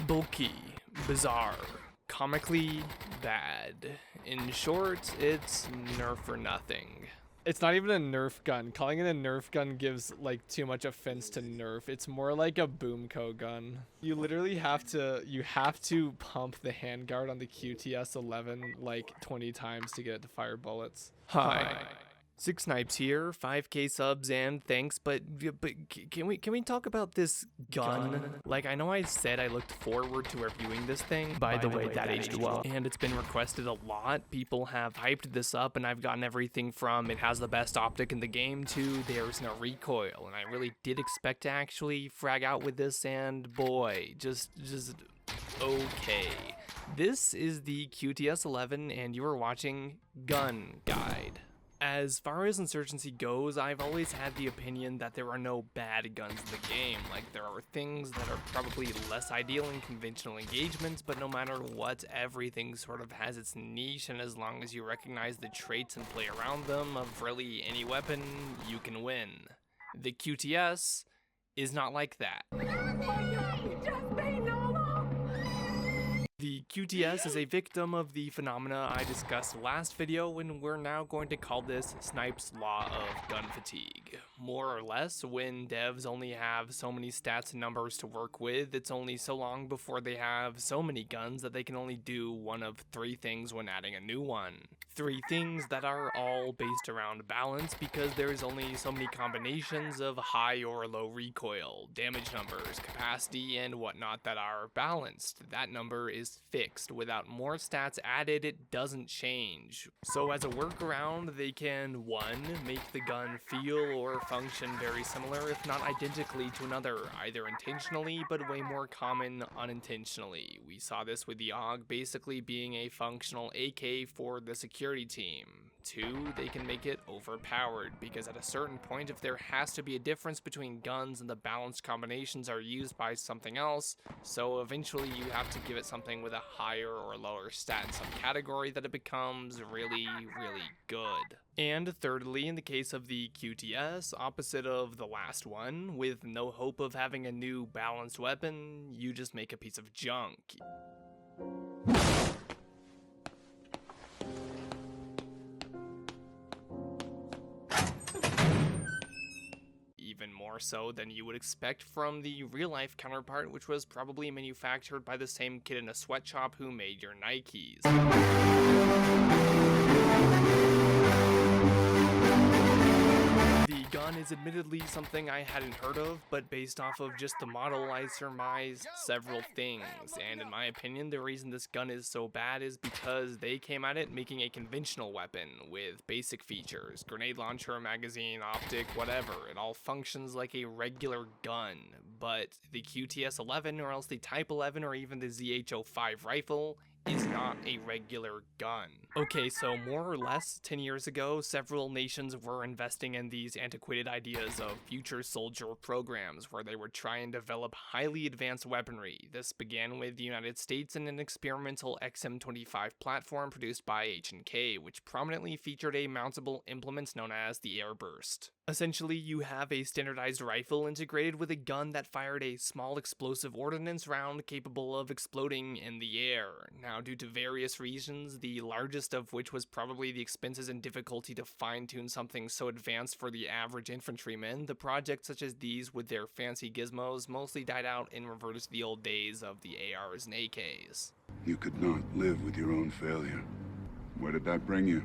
Bulky, bizarre, comically bad. In short, it's nerf or nothing. It's not even a nerf gun. Calling it a nerf gun gives like too much offense to nerf. It's more like a boomco gun. You literally have to pump the handguard on the QTS 11 like 20 times to get it to fire bullets. Hi. Six Snipes here, 5k subs and thanks, but can we talk about this gun? Like, I know I said I looked forward to reviewing this thing. By the way, that aged well. And it's been requested a lot. People have hyped this up, and I've gotten everything from it has the best optic in the game to there's no recoil. And I really did expect to actually frag out with this, and boy, just okay. This is the QTS 11, and you are watching Gun Guide. As far as Insurgency goes, I've always had the opinion that there are no bad guns in the game. Like, there are things that are probably less ideal in conventional engagements, but no matter what, everything sort of has its niche, and as long as you recognize the traits and play around them of really any weapon, you can win. The QTS is not like that. The QTS is a victim of the phenomena I discussed last video, and we're now going to call this Snipes' Law of Gun Fatigue. More or less, when devs only have so many stats and numbers to work with, it's only so long before they have so many guns that they can only do one of three things when adding a new one. Three things that are all based around balance, because there's only so many combinations of high or low recoil, damage numbers, capacity, and whatnot that are balanced. That number is fixed. Without more stats added, it doesn't change. So as a workaround, they can 1. Make the gun feel or function very similar, if not identically, to another, either intentionally, but way more common unintentionally. We saw this with the AUG basically being a functional AK for the security team. 2, they can make it overpowered, because at a certain point, if there has to be a difference between guns and the balanced combinations are used by something else, so eventually you have to give it something with a higher or lower stat in some category that it becomes really, really good. And thirdly, in the case of the QTS, opposite of the last one, with no hope of having a new balanced weapon, you just make a piece of junk. Even more so than you would expect from the real-life counterpart, which was probably manufactured by the same kid in a sweatshop who made your Nikes. The gun is admittedly something I hadn't heard of, but based off of just the model, I surmised several things, and in my opinion, the reason this gun is so bad is because they came at it making a conventional weapon with basic features, grenade launcher, magazine, optic, whatever. It all functions like a regular gun, but the QTS 11 or else the Type 11 or even the ZH-05 rifle is not a regular gun. Okay, so more or less 10 years ago, several nations were investing in these antiquated ideas of future soldier programs where they would try and develop highly advanced weaponry. This began with the United States and an experimental XM25 platform produced by H&K, which prominently featured a mountable implement known as the Airburst. Essentially, you have a standardized rifle integrated with a gun that fired a small explosive ordnance round capable of exploding in the air. Now, due to various reasons, the largest of which was probably the expenses and difficulty to fine-tune something so advanced for the average infantryman, the projects such as these with their fancy gizmos mostly died out and reverted to the old days of the ARs and AKs. You could not live with your own failure. Where did that bring you?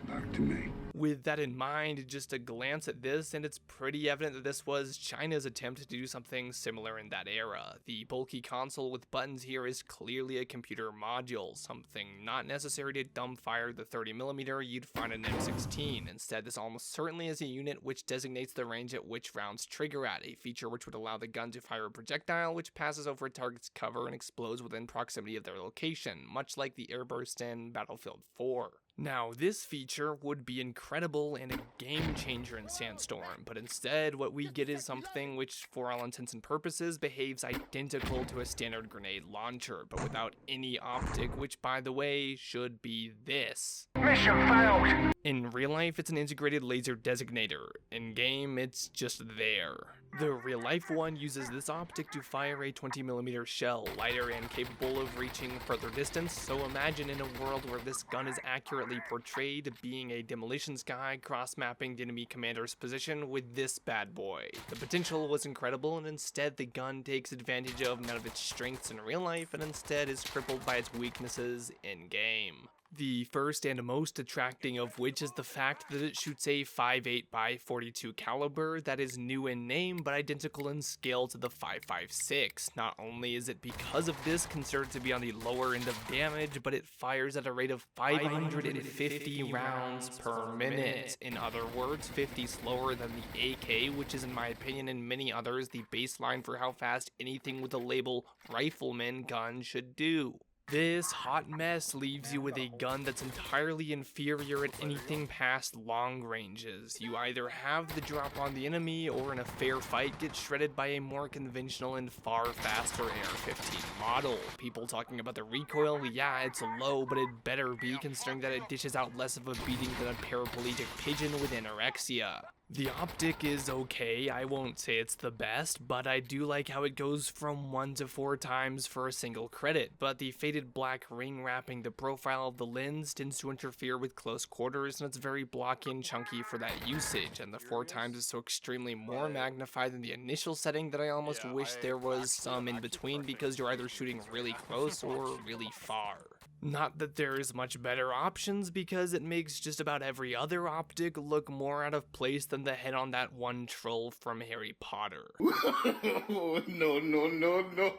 Back to me. With that in mind, just a glance at this, and it's pretty evident that this was China's attempt to do something similar in that era. The bulky console with buttons here is clearly a computer module, something not necessary to dumbfire the 30mm you'd find in an M16. Instead, this almost certainly is a unit which designates the range at which rounds trigger at, a feature which would allow the gun to fire a projectile which passes over a target's cover and explodes within proximity of their location, much like the Airburst in Battlefield 4. Now, this feature would be incredible and a game changer in Sandstorm, but instead what we get is something which, for all intents and purposes, behaves identical to a standard grenade launcher, but without any optic, which, by the way, should be this. Mission failed! In real life, it's an integrated laser designator. In game, it's just there. The real-life one uses this optic to fire a 20mm shell, lighter and capable of reaching further distance, so imagine in a world where this gun is accurately portrayed being a demolition sky cross-mapping the enemy commander's position with this bad boy. The potential was incredible, and instead the gun takes advantage of none of its strengths in real life and instead is crippled by its weaknesses in-game. The first and most attracting of which is the fact that it shoots a 5.8x42 caliber that is new in name but identical in scale to the 5.56. Not only is it because of this considered to be on the lower end of damage, but it fires at a rate of 550 rounds per minute. In other words, 50 slower than the AK, which is in my opinion and many others the baseline for how fast anything with the label rifleman gun should do. This hot mess leaves you with a gun that's entirely inferior at anything past long ranges. You either have the drop on the enemy or in a fair fight get shredded by a more conventional and far faster AR-15 model. People talking about the recoil, yeah, it's low, but it better be considering that it dishes out less of a beating than a paraplegic pigeon with anorexia. The optic is okay, I won't say it's the best, but I do like how it goes from 1 to 4 times for a single credit, but the faded black ring wrapping the profile of the lens tends to interfere with close quarters, and it's very blocky and chunky for that usage, and the 4 times is so extremely more magnified than the initial setting that I almost wish there was some in between because you're either shooting really close or really far. Not that there's much better options, because it makes just about every other optic look more out of place than the head on that one troll from Harry Potter. No, no, no, no.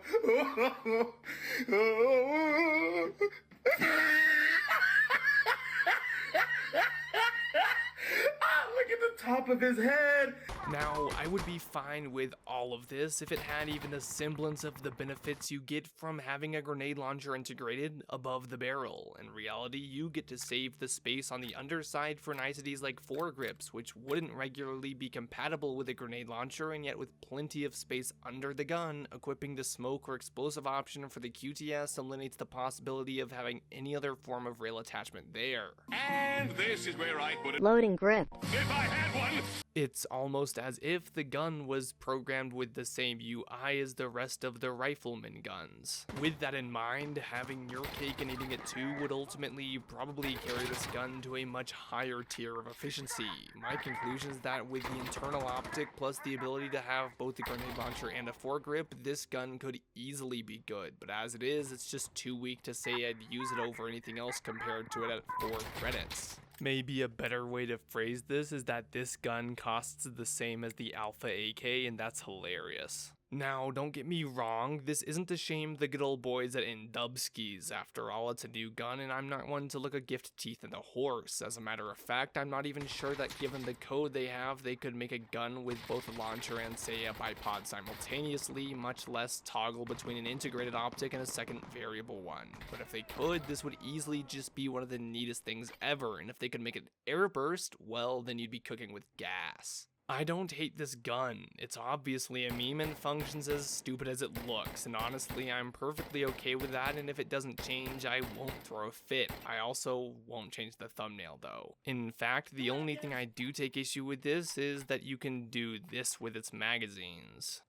Look at the top of his head. Now, I would be fine with all of this if it had even a semblance of the benefits you get from having a grenade launcher integrated above the barrel. In reality, you get to save the space on the underside for niceties like foregrips, which wouldn't regularly be compatible with a grenade launcher, and yet with plenty of space under the gun, equipping the smoke or explosive option for the QTS eliminates the possibility of having any other form of rail attachment there. And this is where I put it. Loading grip. If I had one. It's almost as if the gun was programmed with the same UI as the rest of the rifleman guns. With that in mind, having your cake and eating it too would ultimately probably carry this gun to a much higher tier of efficiency. My conclusion is that with the internal optic plus the ability to have both the grenade launcher and a foregrip, this gun could easily be good, but as it is, it's just too weak to say I'd use it over anything else compared to it at 4 credits. Maybe a better way to phrase this is that this gun costs the same as the Alpha AK, and that's hilarious. Now, don't get me wrong, this isn't to shame the good old boys at Indubskis. After all, it's a new gun, and I'm not one to look a gift teeth in the horse. As a matter of fact, I'm not even sure that given the code they have, they could make a gun with both a launcher and, say, a bipod simultaneously, much less toggle between an integrated optic and a second variable one. But if they could, this would easily just be one of the neatest things ever, and if they could make it airburst, well, then you'd be cooking with gas. I don't hate this gun. It's obviously a meme and functions as stupid as it looks, and honestly, I'm perfectly okay with that, and if it doesn't change, I won't throw a fit. I also won't change the thumbnail though. In fact, the only thing I do take issue with this is that you can do this with its magazines.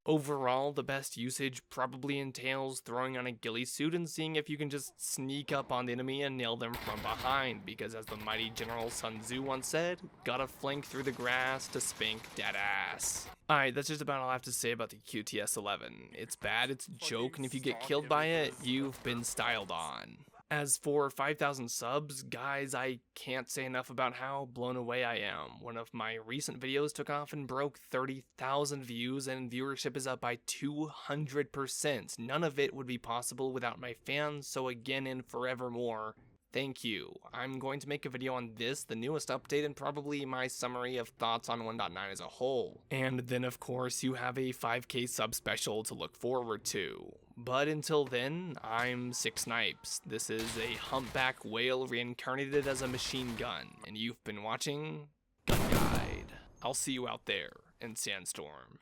Overall, the best usage probably entails throwing on a ghillie suit and seeing if you can just sneak up on the enemy and nail them from behind, because as the mighty General Sun Tzu once said, gotta flank through the grass to spank that ass. Alright, that's just about all I have to say about the QTS-11. It's bad, it's a joke, and if you get killed by it, you've been styled on. As for 5,000 subs, guys, I can't say enough about how blown away I am. One of my recent videos took off and broke 30,000 views, and viewership is up by 200%. None of it would be possible without my fans, so again and forevermore, thank you. I'm going to make a video on this, the newest update, and probably my summary of thoughts on 1.9 as a whole. And then of course you have a 5K sub special to look forward to. But until then, I'm Six Snipes. This is a humpback whale reincarnated as a machine gun, and you've been watching Gun Guide. I'll see you out there in Sandstorm.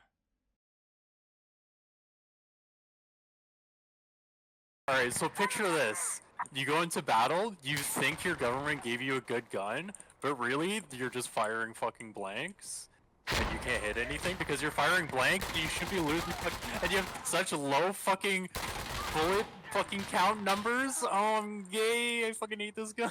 Alright, so picture this. You go into battle, you think your government gave you a good gun, But really, you're just firing fucking blanks? And you can't hit anything because you're firing blank? You should be losing and you have such low fucking bullet fucking count numbers? Oh, I'm gay, I fucking hate this gun.